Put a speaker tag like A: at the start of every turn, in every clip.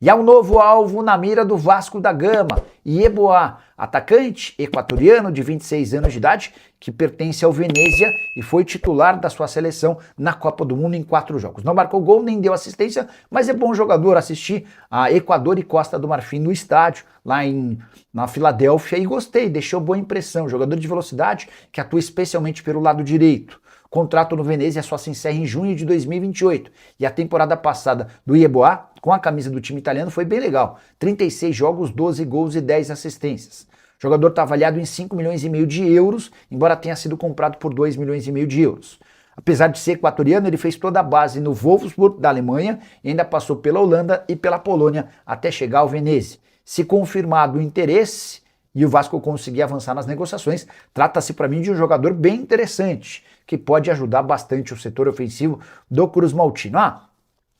A: E há um novo alvo na mira do Vasco da Gama, Yeboah, atacante equatoriano de 26 anos de idade, que pertence ao Venezia e foi titular da sua seleção na Copa do Mundo em 4 jogos. Não marcou gol, nem deu assistência, mas é bom jogador. Assistir a Equador e Costa do Marfim no estádio, na Filadélfia, e gostei, deixou boa impressão. Jogador de velocidade que atua especialmente pelo lado direito. Contrato no Venezia só se encerra em junho de 2028. E a temporada passada do Yeboah, com a camisa do time italiano, foi bem legal. 36 jogos, 12 gols e 10 assistências. O jogador está avaliado em 5 milhões e meio de euros, embora tenha sido comprado por 2 milhões e meio de euros. Apesar de ser equatoriano, ele fez toda a base no Wolfsburg da Alemanha e ainda passou pela Holanda e pela Polônia até chegar ao Venezia. Se confirmado o interesse e o Vasco conseguir avançar nas negociações, trata-se para mim de um jogador bem interessante, que pode ajudar bastante o setor ofensivo do Cruz Maltino.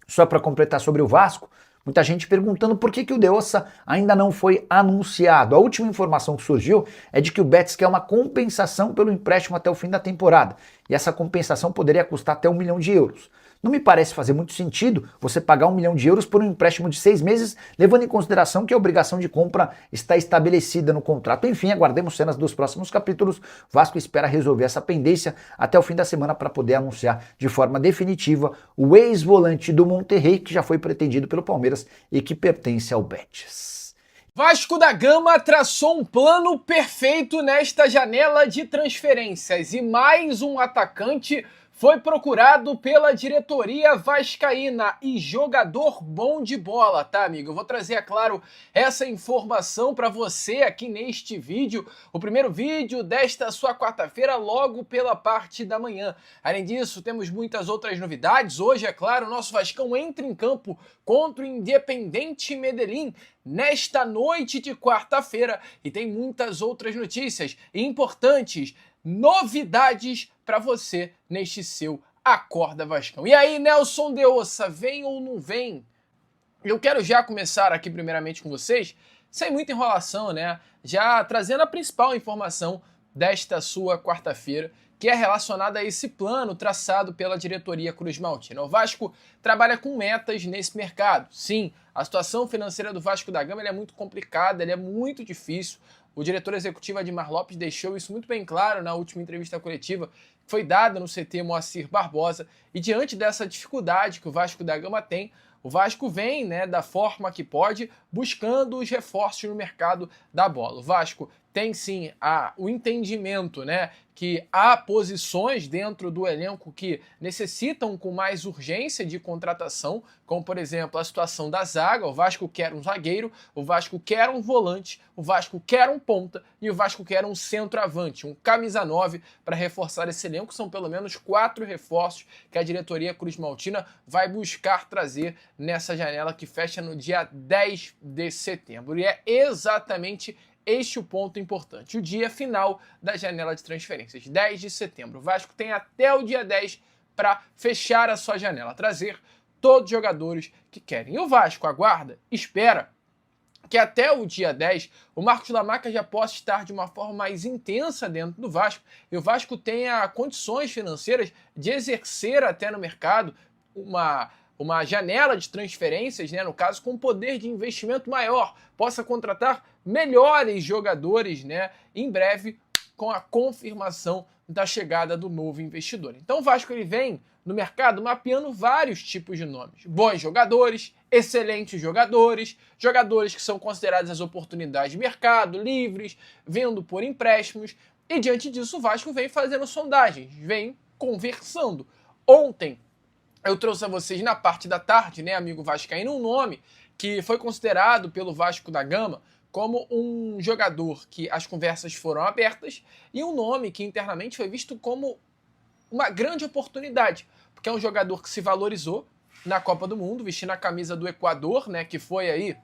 A: Só para completar sobre o Vasco, muita gente perguntando por que o De Ossa ainda não foi anunciado. A última informação que surgiu é de que o Betis quer uma compensação pelo empréstimo até o fim da temporada, e essa compensação poderia custar até 1 milhão de euros. Não me parece fazer muito sentido você pagar 1 milhão de euros por um empréstimo de 6 meses, levando em consideração que a obrigação de compra está estabelecida no contrato. Enfim, aguardemos cenas dos próximos capítulos. Vasco espera resolver essa pendência até o fim da semana para poder anunciar de forma definitiva o ex-volante do Monterrey, que já foi pretendido pelo Palmeiras e que pertence ao Betis.
B: Vasco da Gama traçou um plano perfeito nesta janela de transferências e mais um atacante foi procurado pela diretoria vascaína e jogador bom de bola, tá, amigo? Eu vou trazer, é claro, essa informação para você aqui neste vídeo, o primeiro vídeo desta sua quarta-feira, logo pela parte da manhã. Além disso, temos muitas outras novidades. Hoje, é claro, o nosso Vascão entra em campo contra o Independiente Medellín nesta noite de quarta-feira e tem muitas outras notícias importantes, novidades para você neste seu Acorda Vascão. E aí, Nelson De Ossa, vem ou não vem? Eu quero já começar aqui primeiramente com vocês, sem muita enrolação, né? Já trazendo a principal informação desta sua quarta-feira, que é relacionada a esse plano traçado pela diretoria Cruz Maltino. O Vasco trabalha com metas nesse mercado. Sim, a situação financeira do Vasco da Gama é muito complicada, é muito difícil. O diretor executivo Admar Lopes deixou isso muito bem claro na última entrevista coletiva que foi dada no CT Moacir Barbosa. E diante dessa dificuldade que o Vasco da Gama tem, o Vasco vem, da forma que pode, buscando os reforços no mercado da bola. O Vasco tem sim o entendimento, que há posições dentro do elenco que necessitam com mais urgência de contratação, como por exemplo a situação da zaga. O Vasco quer um zagueiro, o Vasco quer um volante, o Vasco quer um ponta e o Vasco quer um centroavante, um camisa 9 para reforçar esse elenco. São pelo menos 4 reforços que a diretoria Cruz Maltina vai buscar trazer nessa janela que fecha no dia 10 de setembro. E é exatamente este o ponto importante, o dia final da janela de transferências, 10 de setembro. O Vasco tem até o dia 10 para fechar a sua janela, trazer todos os jogadores que querem. E o Vasco aguarda, espera que até o dia 10 o Marcos Lamarca já possa estar de uma forma mais intensa dentro do Vasco e o Vasco tenha condições financeiras de exercer até no mercado uma janela de transferências, no caso, com poder de investimento maior, possa contratar melhores jogadores, em breve, com a confirmação da chegada do novo investidor. Então o Vasco ele vem no mercado mapeando vários tipos de nomes. Bons jogadores, excelentes jogadores, jogadores que são considerados as oportunidades de mercado, livres, vendo por empréstimos, e diante disso o Vasco vem fazendo sondagens, vem conversando. Ontem, eu trouxe a vocês na parte da tarde, amigo vascaíno, um nome que foi considerado pelo Vasco da Gama como um jogador que as conversas foram abertas e um nome que internamente foi visto como uma grande oportunidade, porque é um jogador que se valorizou na Copa do Mundo, vestindo a camisa do Equador, que foi aí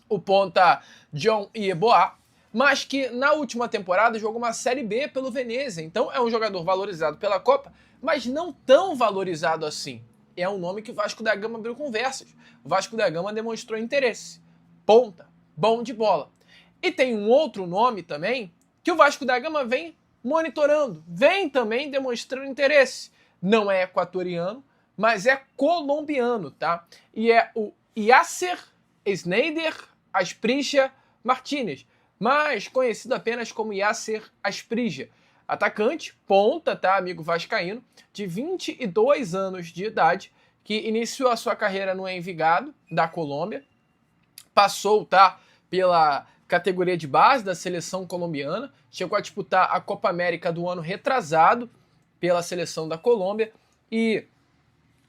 B: o ponta John Yeboah, mas que na última temporada jogou uma Série B pelo Venezia. Então é um jogador valorizado pela Copa, mas não tão valorizado assim. É um nome que o Vasco da Gama abriu conversas. O Vasco da Gama demonstrou interesse. Ponta, bom de bola. E tem um outro nome também que o Vasco da Gama vem monitorando, vem também demonstrando interesse. Não é equatoriano, mas é colombiano, tá? E é o Yasser Sneijder Asprilla Martínez, mas conhecido apenas como Yasser Asprilla. Atacante, ponta, tá, amigo vascaíno, de 22 anos de idade, que iniciou a sua carreira no Envigado, da Colômbia, passou, tá, pela categoria de base da seleção colombiana, chegou a disputar a Copa América do ano retrasado pela seleção da Colômbia e,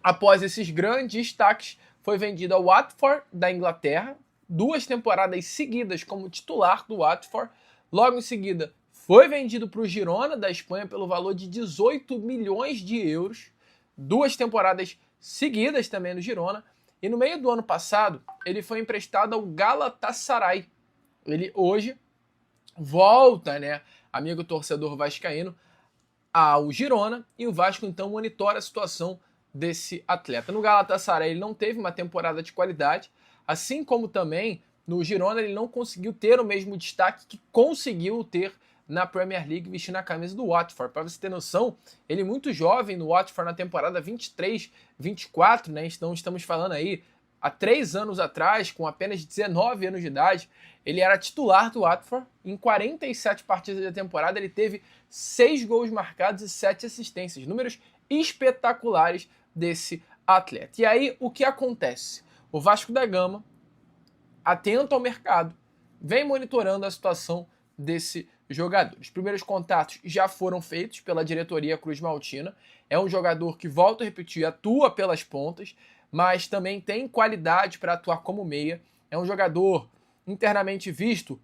B: após esses grandes destaques, foi vendido ao Watford da Inglaterra, 2 temporadas seguidas como titular do Watford. Logo em seguida, foi vendido para o Girona da Espanha pelo valor de 18 milhões de euros, 2 temporadas seguidas também no Girona. E no meio do ano passado, ele foi emprestado ao Galatasaray. Ele hoje volta, né, amigo torcedor vascaíno, ao Girona, e o Vasco então monitora a situação desse atleta. No Galatasaray ele não teve uma temporada de qualidade, assim como também no Girona ele não conseguiu ter o mesmo destaque que conseguiu ter na Premier League vestindo a camisa do Watford. Para você ter noção, ele muito jovem no Watford na temporada 23-24, né? Então estamos falando aí há 3 anos atrás, com apenas 19 anos de idade, ele era titular do Watford. Em 47 partidas da temporada ele teve 6 gols marcados e 7 assistências, números espetaculares desse atleta. E aí o que acontece? O Vasco da Gama, atento ao mercado, vem monitorando a situação desse jogador. Os primeiros contatos já foram feitos pela diretoria Cruz Maltina. É um jogador que, volto a repetir, atua pelas pontas, mas também tem qualidade para atuar como meia. É um jogador internamente visto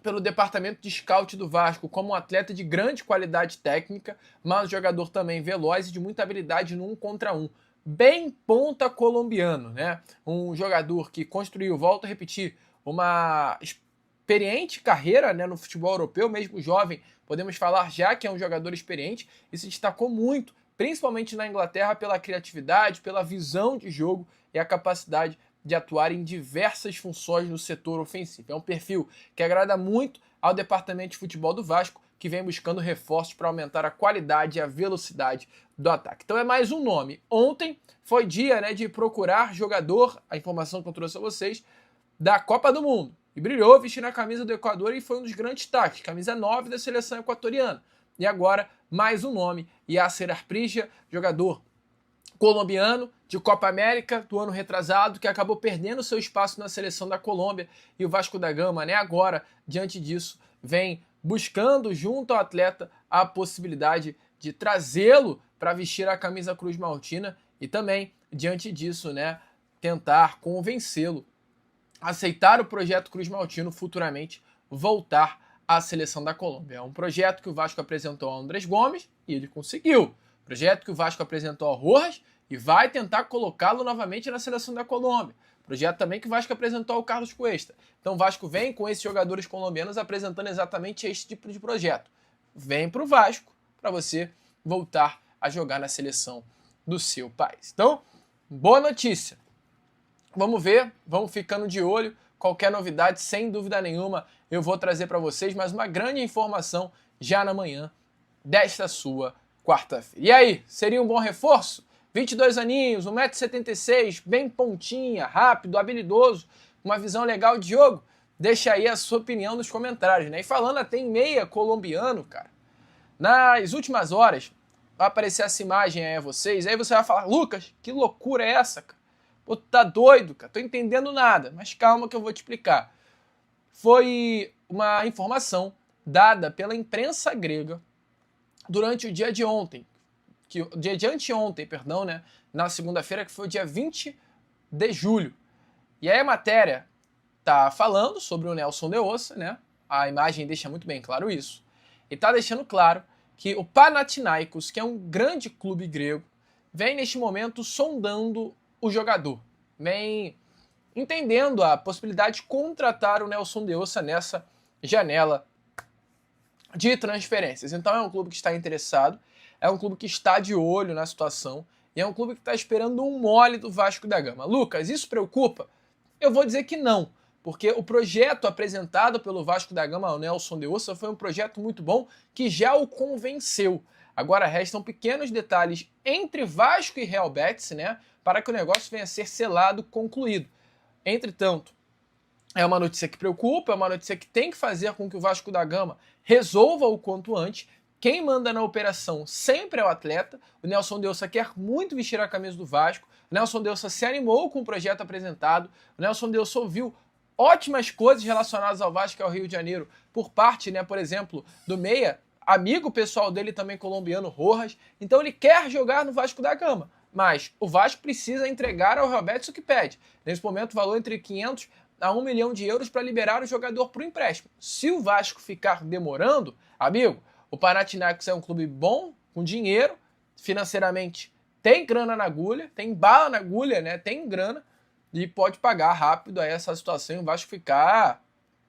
B: pelo departamento de scout do Vasco como um atleta de grande qualidade técnica, mas um jogador também veloz e de muita habilidade no 1 contra 1. Bem ponta colombiano, né? Um jogador que construiu, volto a repetir, uma experiente carreira, né, no futebol europeu, mesmo jovem, podemos falar já que é um jogador experiente e se destacou muito, principalmente na Inglaterra, pela criatividade, pela visão de jogo e a capacidade de atuar em diversas funções no setor ofensivo. É um perfil que agrada muito ao departamento de futebol do Vasco, que vem buscando reforços para aumentar a qualidade e a velocidade do ataque. Então é mais um nome. Ontem foi dia, né, de procurar jogador, a informação que eu trouxe a vocês, da Copa do Mundo. E brilhou vestindo a camisa do Equador e foi um dos grandes destaques, camisa 9 da seleção equatoriana. E agora, mais um nome, Yasser Asprilla, jogador colombiano de Copa América do ano retrasado, que acabou perdendo seu espaço na seleção da Colômbia, e o Vasco da Gama, né, agora, diante disso, vem buscando junto ao atleta a possibilidade de trazê-lo para vestir a camisa Cruz Maltina e também, diante disso, né, tentar convencê-lo a aceitar o projeto Cruz Maltino, futuramente voltar à seleção da Colômbia. É um projeto que o Vasco apresentou ao Andrés Gomes e ele conseguiu. Projeto que o Vasco apresentou ao Rojas e vai tentar colocá-lo novamente na seleção da Colômbia. Projeto também que o Vasco apresentou ao Carlos Cuesta. Então o Vasco vem com esses jogadores colombianos apresentando exatamente este tipo de projeto. Vem para o Vasco para você voltar a jogar na seleção do seu país. Então, boa notícia. Vamos ver, vamos ficando de olho. Qualquer novidade, sem dúvida nenhuma, eu vou trazer para vocês, mas uma grande informação já na manhã desta sua quarta-feira. E aí, seria um bom reforço? 22 aninhos, 1,76 m, bem pontinha, rápido, habilidoso, uma visão legal de jogo? Deixa aí a sua opinião nos comentários, né? E falando até em meia colombiano, cara, nas últimas horas vai aparecer essa imagem aí a vocês, aí você vai falar, Lucas, que loucura é essa, cara? Pô, tá doido, cara, tô entendendo nada, mas calma que eu vou te explicar. Foi uma informação dada pela imprensa grega durante o dia de ontem, o dia de anteontem, perdão, né, na segunda-feira, que foi o dia 20 de julho. E aí a matéria tá falando sobre o Nelson de Ossa, né, a imagem deixa muito bem claro isso, e tá deixando claro que o Panathinaikos, que é um grande clube grego, vem neste momento sondando o jogador, vem entendendo a possibilidade de contratar o Nelson de Ossa nessa janela de transferências. Então é um clube que está interessado, é um clube que está de olho na situação e é um clube que está esperando um mole do Vasco da Gama. Lucas, isso preocupa? Eu vou dizer que não, porque o projeto apresentado pelo Vasco da Gama ao Nelson de Ossa foi um projeto muito bom que já o convenceu. Agora restam pequenos detalhes entre Vasco e Real Betis, né, para que o negócio venha a ser selado, concluído. Entretanto, é uma notícia que preocupa, é uma notícia que tem que fazer com que o Vasco da Gama resolva o quanto antes. Quem manda na operação sempre é o atleta. O Nelson Deussa quer muito vestir a camisa do Vasco. O Nelson Deussa se animou com o projeto apresentado. O Nelson Deussa ouviu ótimas coisas relacionadas ao Vasco e ao Rio de Janeiro por parte, né, por exemplo, do Meia, amigo pessoal dele também colombiano, Rojas. Então ele quer jogar no Vasco da Gama. Mas o Vasco precisa entregar ao Roberto o que pede. Nesse momento, o valor entre 500 a 1 milhão de euros para liberar o jogador para o empréstimo. Se o Vasco ficar demorando, amigo, o Panathinaikos é um clube bom, com dinheiro, financeiramente tem grana na agulha, tem bala na agulha, né? Tem grana e pode pagar rápido aí essa situação e o Vasco ficar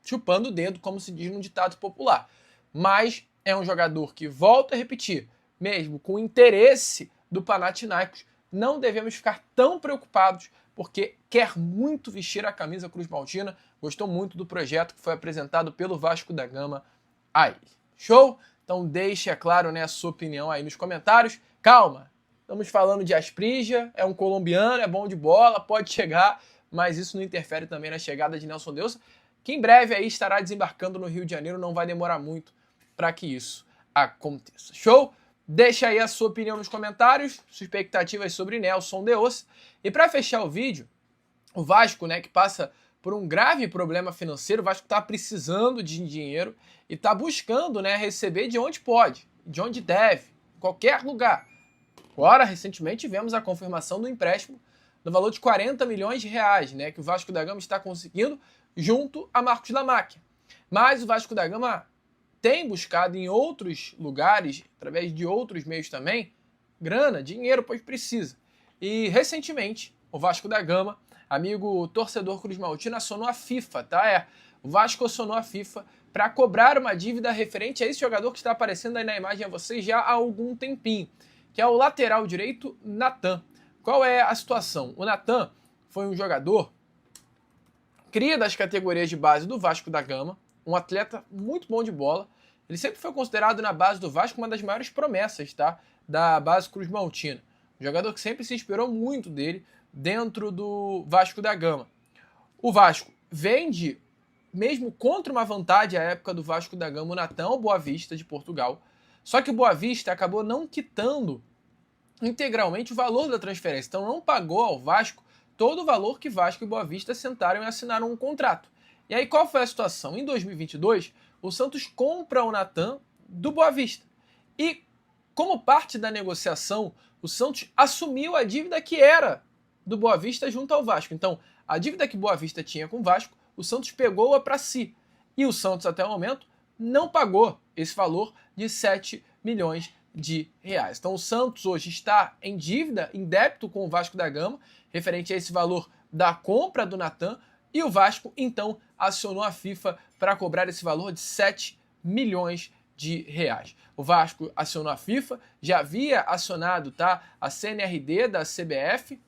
B: chupando o dedo, como se diz no ditado popular. Mas é um jogador que, volto a repetir, mesmo com o interesse do Panathinaikos, não devemos ficar tão preocupados, porque quer muito vestir a camisa Cruz Maltina, gostou muito do projeto que foi apresentado pelo Vasco da Gama aí. Show? Então deixe, é claro, né, a sua opinião aí nos comentários. Calma, estamos falando de Asprilla, é um colombiano, é bom de bola, pode chegar, mas isso não interfere também na chegada de Nelson Deussa, que em breve aí estará desembarcando no Rio de Janeiro, não vai demorar muito para que isso aconteça. Show? Deixa aí a sua opinião nos comentários, suas expectativas sobre Nelson Deussa. E para fechar o vídeo, o Vasco, né, que passa por um grave problema financeiro, o Vasco está precisando de dinheiro e está buscando, né, receber de onde pode, de onde deve, qualquer lugar. Agora, recentemente, tivemos a confirmação do empréstimo no valor de 40 milhões de reais, né, que o Vasco da Gama está conseguindo junto a Marcos Lamáquia. Mas o Vasco da Gama tem buscado em outros lugares, através de outros meios também, grana, dinheiro, pois precisa. E recentemente, o Vasco da Gama, amigo torcedor Cruz Maltina, acionou a FIFA, tá? O Vasco acionou a FIFA para cobrar uma dívida referente a esse jogador que está aparecendo aí na imagem a vocês já há algum tempinho, que é o lateral direito Natan. Qual é a situação? O Natan foi um jogador cria das categorias de base do Vasco da Gama, um atleta muito bom de bola. Ele sempre foi considerado na base do Vasco uma das maiores promessas, tá, da base Cruz Maltina. Um jogador que sempre se inspirou muito dele dentro do Vasco da Gama. O Vasco vende, mesmo contra uma vantagem à época do Vasco da Gama, o Natan ao Boa Vista de Portugal. Só que o Boa Vista acabou não quitando integralmente o valor da transferência. Então não pagou ao Vasco todo o valor que Vasco e Boa Vista sentaram e assinaram um contrato. E aí qual foi a situação? Em 2022, o Santos compra o Natan do Boa Vista. E como parte da negociação, o Santos assumiu a dívida que era do Boa Vista junto ao Vasco. Então, a dívida que Boa Vista tinha com o Vasco, o Santos pegou-a para si. E o Santos, até o momento, não pagou esse valor de 7 milhões de reais. Então, o Santos hoje está em dívida, em débito com o Vasco da Gama, referente a esse valor da compra do Natan, e o Vasco, então, acionou a FIFA para cobrar esse valor de 7 milhões de reais. O Vasco acionou a FIFA, já havia acionado, tá, a CNRD da CBF,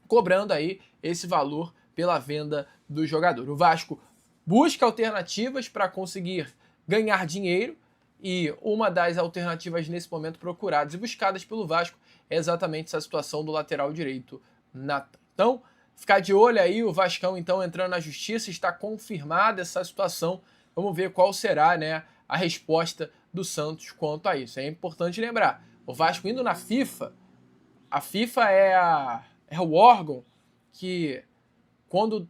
B: cobrando aí esse valor pela venda do jogador. O Vasco busca alternativas para conseguir ganhar dinheiro e uma das alternativas nesse momento procuradas e buscadas pelo Vasco é exatamente essa situação do lateral direito Natan. Então, ficar de olho aí, o Vascão então entrando na justiça, está confirmada essa situação. Vamos ver qual será, né, a resposta do Santos quanto a isso. É importante lembrar, o Vasco indo na FIFA, a FIFA é o órgão que, quando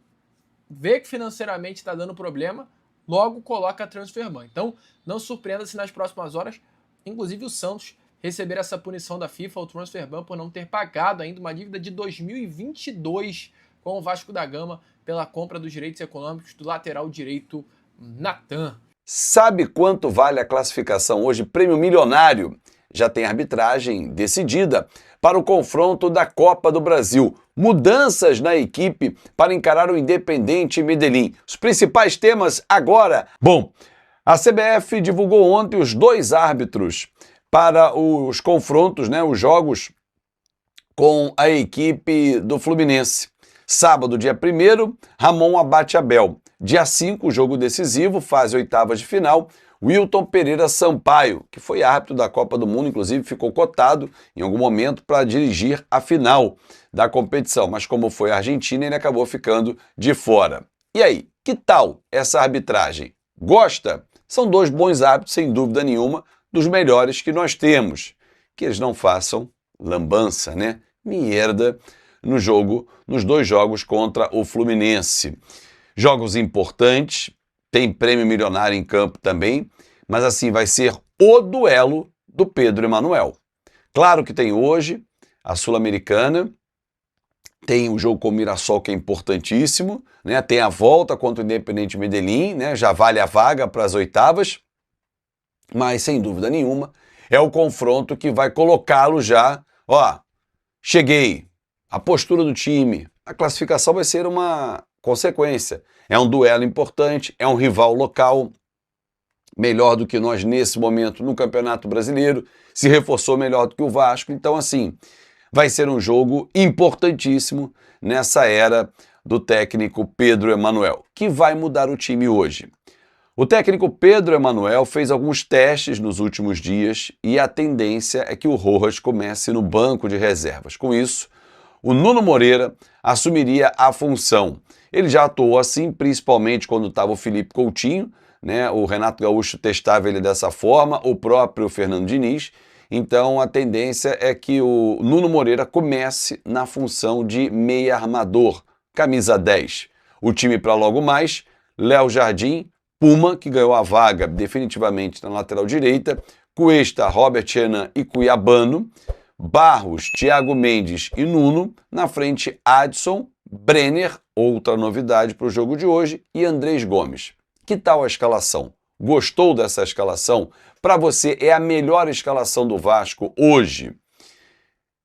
B: vê que financeiramente está dando problema, logo coloca a transfer ban. Então, não surpreenda se nas próximas horas, inclusive o Santos, receber essa punição da FIFA, o transfer ban, por não ter pagado ainda uma dívida de 2022 com o Vasco da Gama pela compra dos direitos econômicos do lateral direito Natan.
C: Sabe quanto vale a classificação hoje? Prêmio milionário. Já tem arbitragem decidida para o confronto da Copa do Brasil. Mudanças na equipe para encarar o Independente Medellín. Os principais temas agora. Bom, a CBF divulgou ontem os 2 árbitros para os confrontos, né, os jogos com a equipe do Fluminense. Sábado, dia 1º, Ramon Abate Abel. Dia 5, jogo decisivo, fase oitavas de final, Wilton Pereira Sampaio, que foi árbitro da Copa do Mundo, inclusive ficou cotado em algum momento para dirigir a final da competição, mas como foi a Argentina, ele acabou ficando de fora. E aí, que tal essa arbitragem? Gosta? São dois bons árbitros, sem dúvida nenhuma, dos melhores que nós temos. Que eles não façam lambança, né? Mierda nos dois jogos contra o Fluminense. Jogos importantes, tem prêmio milionário em campo também, mas assim vai ser o duelo do Pedro Emanuel. Claro que tem hoje a Sul-Americana, tem o jogo com o Mirassol que é importantíssimo, né? Tem a volta contra o Independente Medellín, né? Já vale a vaga para as oitavas, mas sem dúvida nenhuma é o confronto que vai colocá-lo já, ó, cheguei, a postura do time, a classificação vai ser uma consequência. É um duelo importante, é um rival local, melhor do que nós nesse momento no Campeonato Brasileiro, se reforçou melhor do que o Vasco, então assim, vai ser um jogo importantíssimo nessa era do técnico Pedro Emanuel, que vai mudar o time hoje. O técnico Pedro Emanuel fez alguns testes nos últimos dias e a tendência é que o Rojas comece no banco de reservas. Com isso, o Nuno Moreira assumiria a função. Ele já atuou assim, principalmente quando estava o Felipe Coutinho, né? O Renato Gaúcho testava ele dessa forma, o próprio Fernando Diniz. Então a tendência é que o Nuno Moreira comece na função de meia armador, camisa 10. O time para logo mais, Léo Jardim, Puma, que ganhou a vaga definitivamente na lateral direita, Cuesta, Robert Renan e Cuiabano, Barros, Thiago Mendes e Nuno, na frente Adson, Brenner, outra novidade para o jogo de hoje, e Andrés Gomes. Que tal a escalação? Gostou dessa escalação? Para você é a melhor escalação do Vasco hoje?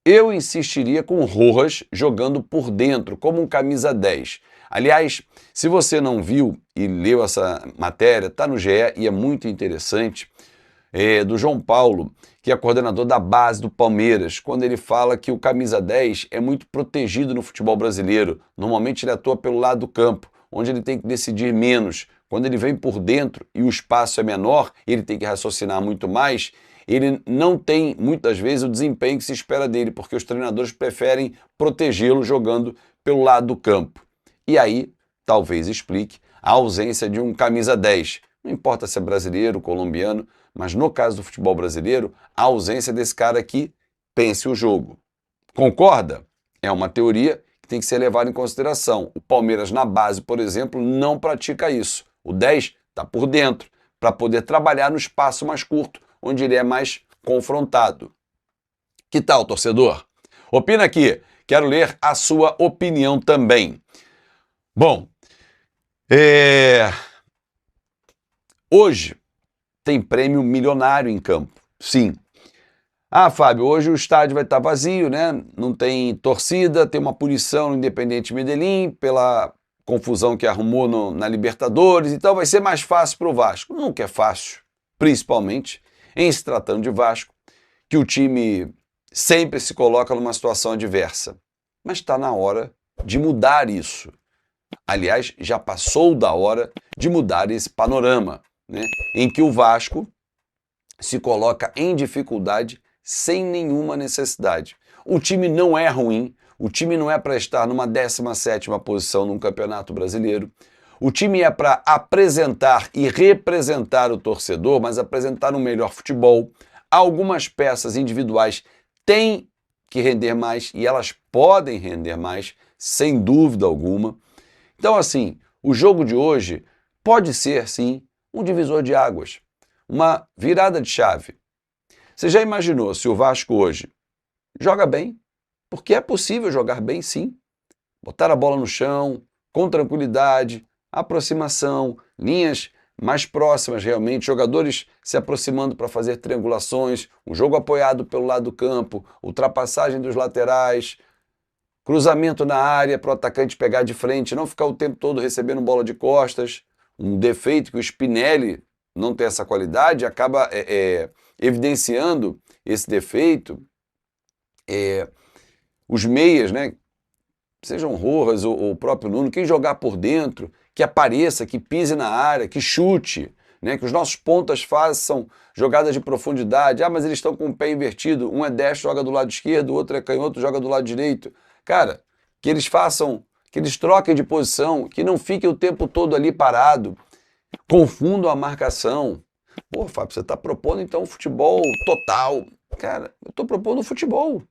C: Eu insistiria com o Rojas jogando por dentro, como um camisa 10. Aliás, se você não viu e leu essa matéria, está no GE e é muito interessante, do João Paulo, que é coordenador da base do Palmeiras, quando ele fala que o camisa 10 é muito protegido no futebol brasileiro. Normalmente ele atua pelo lado do campo, onde ele tem que decidir menos. Quando ele vem por dentro e o espaço é menor, ele tem que raciocinar muito mais, ele não tem, muitas vezes, o desempenho que se espera dele, porque os treinadores preferem protegê-lo jogando pelo lado do campo. E aí, talvez explique a ausência de um camisa 10. Não importa se é brasileiro, colombiano, mas no caso do futebol brasileiro, a ausência desse cara aqui pense o jogo. Concorda? É uma teoria que tem que ser levada em consideração. O Palmeiras na base, por exemplo, não pratica isso. O 10 está por dentro, para poder trabalhar no espaço mais curto, onde ele é mais confrontado. Que tal, torcedor? Opina aqui. Quero ler a sua opinião também. Bom, hoje tem prêmio milionário em campo. Sim. Ah, Fábio, hoje o estádio vai estar vazio, né? Não tem torcida, tem uma punição no Independente Medellín pela confusão que arrumou na Libertadores, então vai ser mais fácil para o Vasco. Nunca é fácil, principalmente em se tratando de Vasco, que o time sempre se coloca numa situação adversa. Mas está na hora de mudar isso. Aliás, já passou da hora de mudar esse panorama, né? Em que o Vasco se coloca em dificuldade sem nenhuma necessidade. O time não é ruim, o time não é para estar numa 17ª posição num campeonato brasileiro. O time é para apresentar e representar o torcedor, mas apresentar um melhor futebol. Algumas peças individuais têm que render mais e elas podem render mais, sem dúvida alguma. Então, assim, o jogo de hoje pode ser, sim, um divisor de águas, uma virada de chave. Você já imaginou se o Vasco hoje joga bem? Porque é possível jogar bem, sim. Botar a bola no chão, com tranquilidade, aproximação, linhas mais próximas realmente, jogadores se aproximando para fazer triangulações, um jogo apoiado pelo lado do campo, ultrapassagem dos laterais, cruzamento na área para o atacante pegar de frente, não ficar o tempo todo recebendo bola de costas. Um defeito que o Spinelli não tem essa qualidade, acaba evidenciando esse defeito. Os meias, né, sejam Rojas ou o próprio Nuno, quem jogar por dentro, que apareça, que pise na área, que chute, né? Que os nossos pontas façam jogadas de profundidade. Ah, mas eles estão com o pé invertido. Um é destro, joga do lado esquerdo, o outro é canhoto, joga do lado direito. Cara, que eles façam, que eles troquem de posição, que não fiquem o tempo todo ali parado, confundam a marcação. Pô, Fábio, você está propondo então futebol total. Cara, eu estou propondo futebol.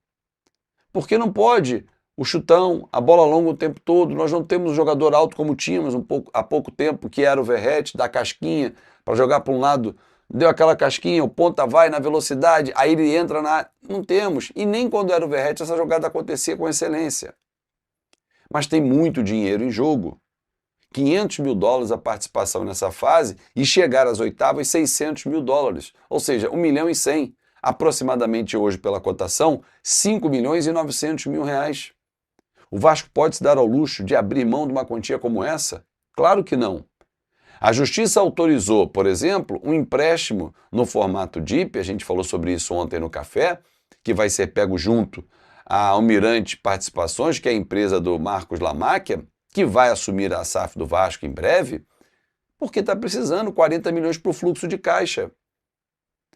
C: Porque não pode o chutão, a bola longa o tempo todo. Nós não temos um jogador alto como tínhamos há pouco tempo, que era o Verratti, da casquinha, para jogar para um lado. Deu aquela casquinha, o ponta vai na velocidade, aí ele entra na... Não temos. E nem quando era o Verratti essa jogada acontecia com excelência. Mas tem muito dinheiro em jogo. 500 mil dólares a participação nessa fase e chegar às oitavas 600 mil dólares. Ou seja, 1 milhão e 100. Aproximadamente hoje pela cotação, 5 milhões e 900 mil reais. O Vasco pode se dar ao luxo de abrir mão de uma quantia como essa? Claro que não. A Justiça autorizou, por exemplo, um empréstimo no formato DIP, a gente falou sobre isso ontem no café, que vai ser pego junto à Almirante Participações, que é a empresa do Marcos Lamáquia, que vai assumir a SAF do Vasco em breve, porque está precisando 40 milhões para o fluxo de caixa.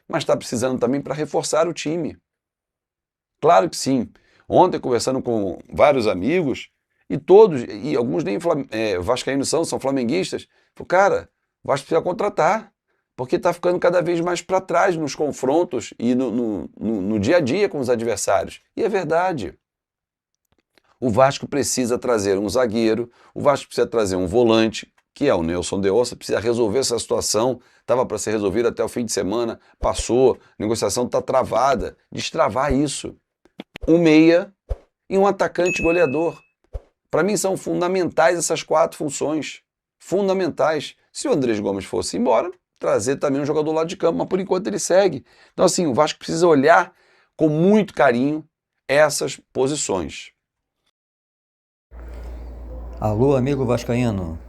C: Mas está precisando também para reforçar o time. Claro que sim. Ontem, conversando com vários amigos, e todos, e alguns nem vascaínos são flamenguistas, falei, cara, o Vasco precisa contratar, porque está ficando cada vez mais para trás nos confrontos e no dia a dia com os adversários. E é verdade. O Vasco precisa trazer um zagueiro, o Vasco precisa trazer um volante, que é o Nelson de Ossa, precisa resolver essa situação, estava para ser resolvida até o fim de semana, passou, a negociação está travada, destravar isso. Um meia e um atacante goleador. Para mim são fundamentais essas 4 funções, fundamentais. Se o Andrés Gomes fosse embora, trazer também um jogador do lado de campo, mas por enquanto ele segue. Então assim, o Vasco precisa olhar com muito carinho essas posições.
D: Alô, amigo vascaíno,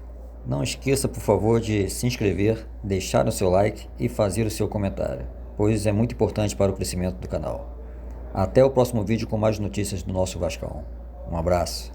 D: não esqueça, por favor, de se inscrever, deixar o seu like e fazer o seu comentário, pois é muito importante para o crescimento do canal. Até o próximo vídeo com mais notícias do nosso Vascão. Um abraço.